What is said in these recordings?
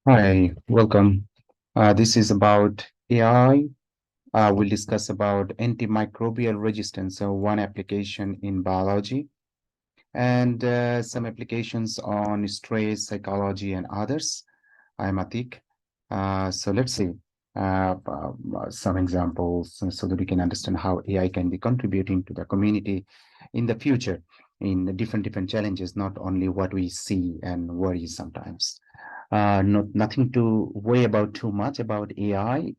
Hi, welcome. This is about AI. We'll discuss about antimicrobial resistance, so one application in biology, and some applications on stress, psychology, and others. I'm Atiq. So let's see some examples so that we can understand how AI can be contributing to the community in the future in the different challenges, not only what we see and worry sometimes. Nothing to worry about too much about AI,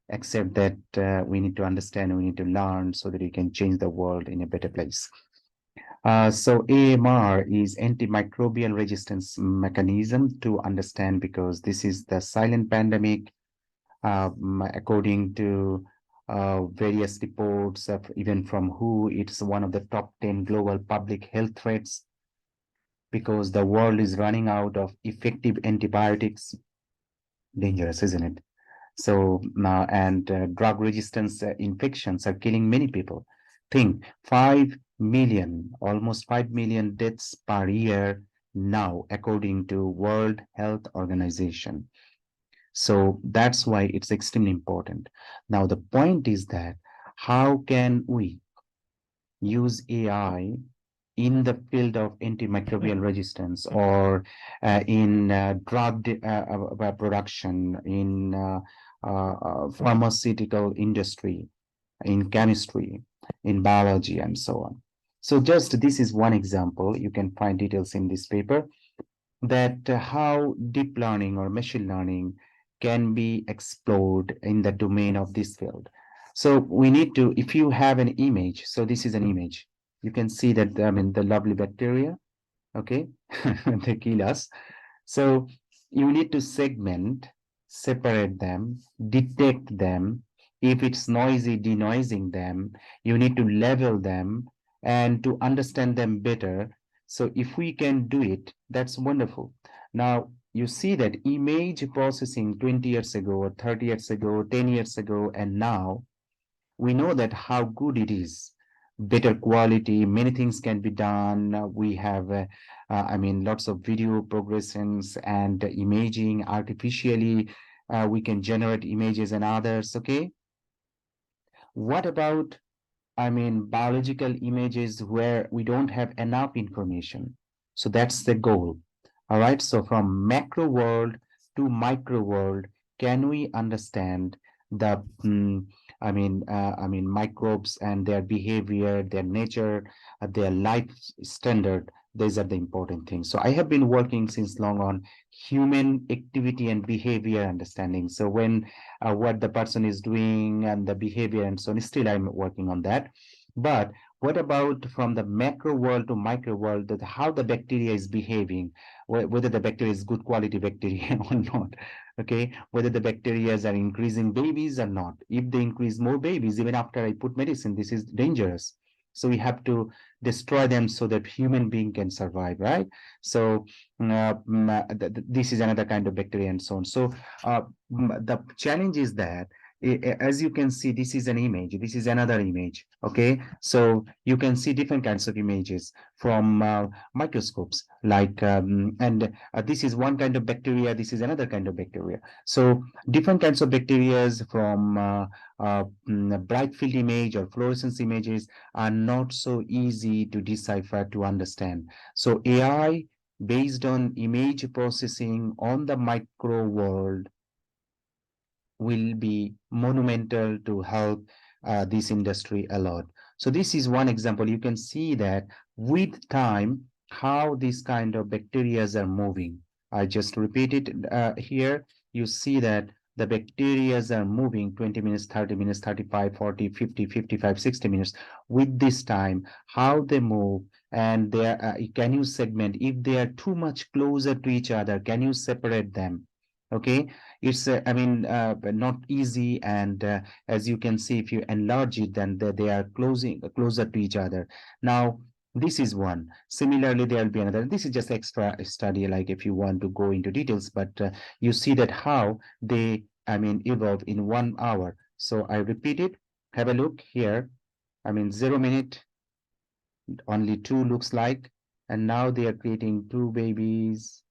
except that we need to understand, we need to learn so that we can change the world in a better place. So AMR is antimicrobial resistance mechanism to understand because this is the silent pandemic, according to various reports, even from WHO, it's one of the top 10 global public health threats because the world is running out of effective antibiotics. Dangerous, isn't it? So now, and drug resistance infections are killing many people. Think 5 million, almost 5 million deaths per year now, according to World Health Organization. So that's why it's extremely important. Now, the point is that how can we use AI in the field of antimicrobial resistance or in drug production, in pharmaceutical industry, in chemistry, in biology, and so on. So just this is one example. You can find details in this paper that how deep learning or machine learning can be explored in the domain of this field. So we need to, if you have an image, so this is an image, you can see that, I mean, the lovely bacteria, okay, they kill us. So you need to segment, separate them, detect them. If it's noisy, denoising them. You need to level them and to understand them better. So if we can do it, that's wonderful. Now, you see that image processing 20 years ago, or 30 years ago, 10 years ago, and now we know that how good it is, better quality, many things can be done. We have I mean, lots of video progressions and imaging artificially. We can generate images and others. Okay, what about, I mean, biological images where we don't have enough information? So that's the goal. All right, so from macro world to micro world, can we understand the I mean microbes and their behavior, their nature, their life standard? These are the important things. So I have been working since long on human activity and behavior understanding. So when what the person is doing and the behavior and so on, still I'm working on that. But what about from the macro world to micro world, that how the bacteria is behaving, whether the bacteria is good quality bacteria or not? Okay, whether the bacteria are increasing babies or not. If they increase more babies, even after I put medicine, this is dangerous. So we have to destroy them so that human being can survive, right? So this is another kind of bacteria and so on. So the challenge is that as you can see, this is an image, this is another image. Okay, so you can see different kinds of images from microscopes, like and this is one kind of bacteria, this is another kind of bacteria. So different kinds of bacteria from bright field image or fluorescence images are not so easy to decipher, to understand. So AI based on image processing on the micro world will be monumental to help this industry a lot. So this is one example. You can see that with time, how these kind of bacteria are moving. I just repeat it here. You see that the bacteria are moving 20 minutes, 30 minutes, 35, 40, 50, 55, 60 minutes. With this time, how they move, and they are, can you segment? If they are too much closer to each other, can you separate them? Okay, it's I mean not easy, and as you can see, if you enlarge it, then they are closer to each other. Now this is one. Similarly, there will be another. This is just extra study, like if you want to go into details, but you see that how they, I mean, evolve in 1 hour. So I repeat it. Have a look here. I mean, 0 minute, only two looks like, and now they are creating two babies.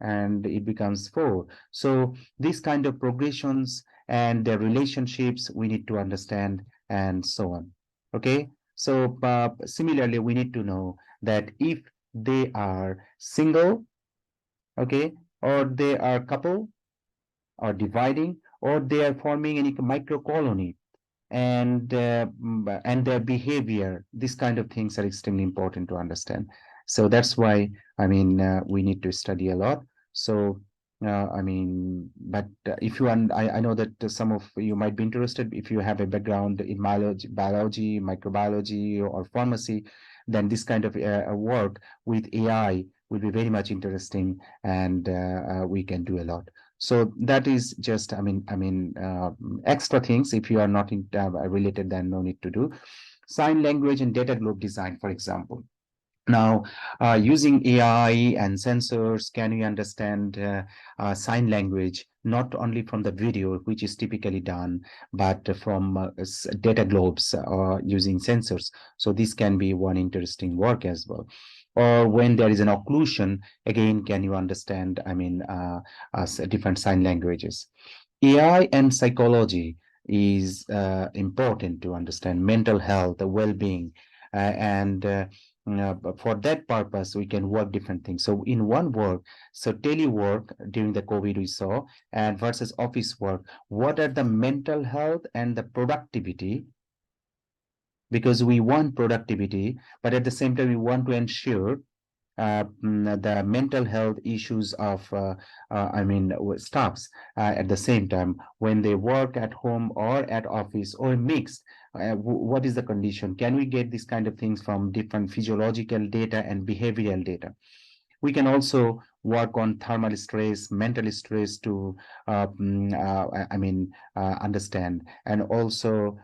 and it becomes 4. So these kind of progressions and the relationships we need to understand, and so on. Okay. So similarly, we need to know that if they are single, okay, or they are couple, or dividing, or they are forming any micro colony, and their behavior, these kind of things are extremely important to understand. So that's why, I mean, we need to study a lot. So I mean, but if you and I know that some of you might be interested, if you have a background in biology, microbiology, or pharmacy, then this kind of work with AI will be very much interesting, and we can do a lot. So that is just, extra things. If you are not related, then no need to do. Sign language and data globe design, for example. Now, using AI and sensors, can we understand sign language, not only from the video, which is typically done, but from data globes or using sensors? So this can be one interesting work as well. Or when there is an occlusion, again, can you understand, different sign languages? AI and psychology is important to understand mental health, well-being, but for that purpose, we can work different things. So in one work, so telework during the COVID we saw, and versus office work, what are the mental health and the productivity? Because we want productivity, but at the same time, we want to ensure the mental health issues of staffs at the same time when they work at home or at office or mixed. What is the condition? Can we get these kind of things from different physiological data and behavioral data? We can also work on thermal stress, mental stress to understand, and also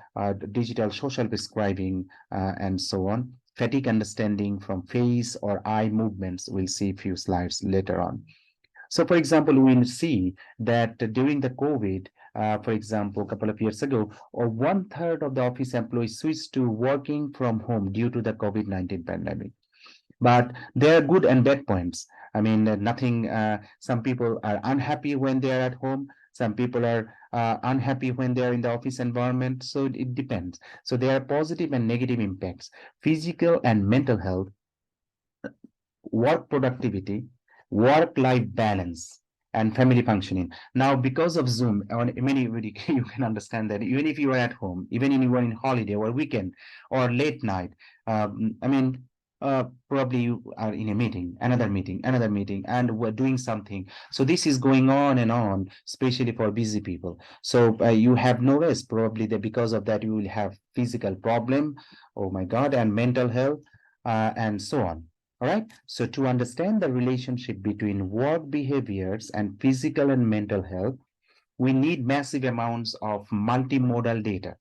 digital social prescribing, and so on. Fatigue understanding from face or eye movements. We'll see a few slides later on. So, for example, we'll see that during the COVID, for example, a couple of years ago, or 1/3 of the office employees switched to working from home due to the COVID-19 pandemic. But there are good and bad points. I mean, nothing, some people are unhappy when they are at home. Some people are unhappy when they are in the office environment. So it depends. So there are positive and negative impacts. Physical and mental health, work productivity, work-life balance, and family functioning. Now, because of Zoom, on many you can understand that even if you are at home, even if you are in holiday or weekend or late night, probably you are in a meeting, another meeting, and we're doing something. So this is going on, especially for busy people. So you have no rest. Probably that because of that, you will have physical problem, oh my God, and mental health, and so on. All right. So to understand the relationship between work behaviors and physical and mental health, we need massive amounts of multimodal data.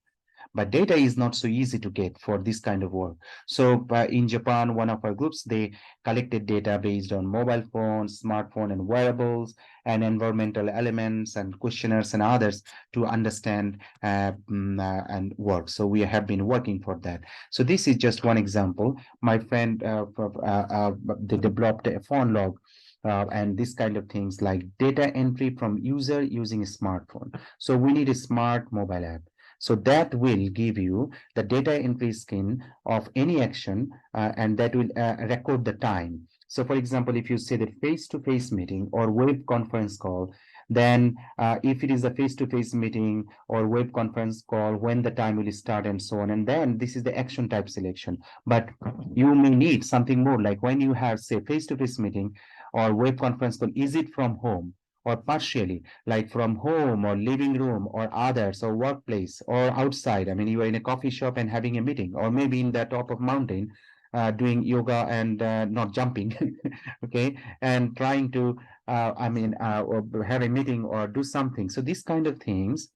But data is not so easy to get for this kind of work. So in Japan, one of our groups, they collected data based on mobile phones, smartphone and wearables, and environmental elements and questionnaires and others to understand and work. So we have been working for that. So this is just one example. My friend, they developed a phone log and this kind of things like data entry from user using a smartphone. So we need a smart mobile app. So that will give you the data entry skin of any action, and that will record the time. So for example, if you say the face-to-face meeting or web conference call, then if it is a face-to-face meeting or web conference call, when the time will start and so on. And then this is the action type selection. But you may need something more, like when you have, say, face-to-face meeting or web conference call, is it from home or partially, like from home or living room or others or workplace or outside? I mean, you are in a coffee shop and having a meeting, or maybe in the top of mountain doing yoga and not jumping, okay, and trying to, or have a meeting or do something. So these kind of things,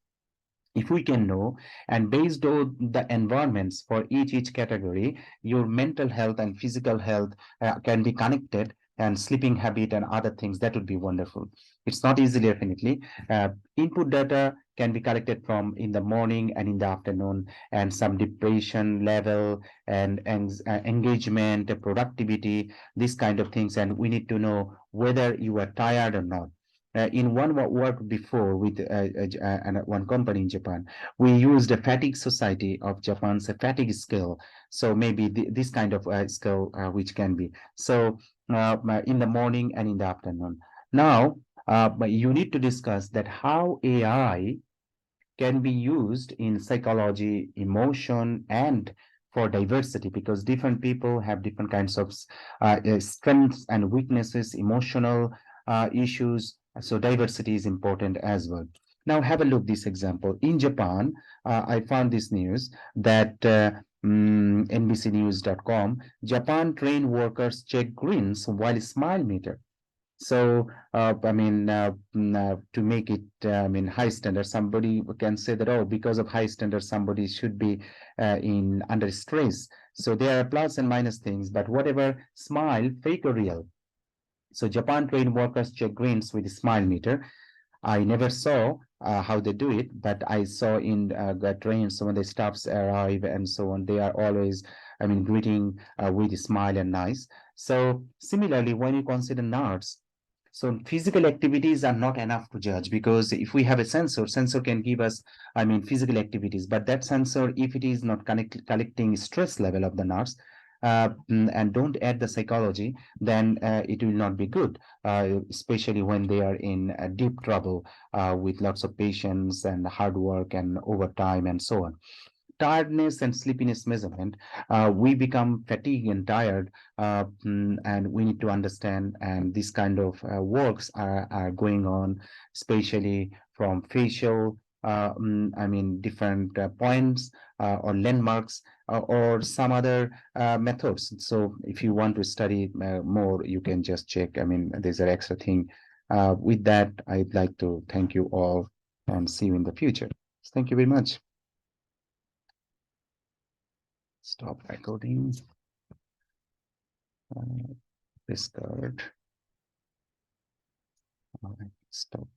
if we can know, and based on the environments for each category, your mental health and physical health can be connected, and sleeping habit and other things, that would be wonderful. It's not easy, definitely. Input data can be collected from in the morning and in the afternoon, and some depression level and engagement, productivity, these kind of things. And we need to know whether you are tired or not. In one work before with one company in Japan, we used a fatigue society of Japan's fatigue scale. So maybe this kind of scale, which can be so in the morning and in the afternoon. Now, but you need to discuss that how AI can be used in psychology, emotion, and for diversity, because different people have different kinds of strengths and weaknesses, emotional issues. So diversity is important as well. Now have a look this example. In Japan, I found this news that NBCnews.com, Japan trained workers check greens while smile meter. So, to make it, high standard, somebody can say that, oh, because of high standard, somebody should be in under stress. So there are plus and minus things, but whatever, smile, fake or real. So Japan trained workers check greens with a smile meter. I never saw how they do it, but I saw in the trains, so when the staffs arrive and so on, they are always, greeting with a smile and nice. So similarly, when you consider nerves, so physical activities are not enough to judge, because if we have a sensor can give us, physical activities, but that sensor, if it is not collecting stress level of the nerves, and don't add the psychology, then it will not be good, especially when they are in deep trouble with lots of patience and hard work and overtime and so on. Tiredness and sleepiness measurement, we become fatigued and tired, and we need to understand, and this kind of works are going on, especially from facial, different points or landmarks, or some other methods. So if you want to study more, you can just check. There's an extra thing. With that, I'd like to thank you all and see you in the future. Thank you very much. Stop recording. Discard. Stop.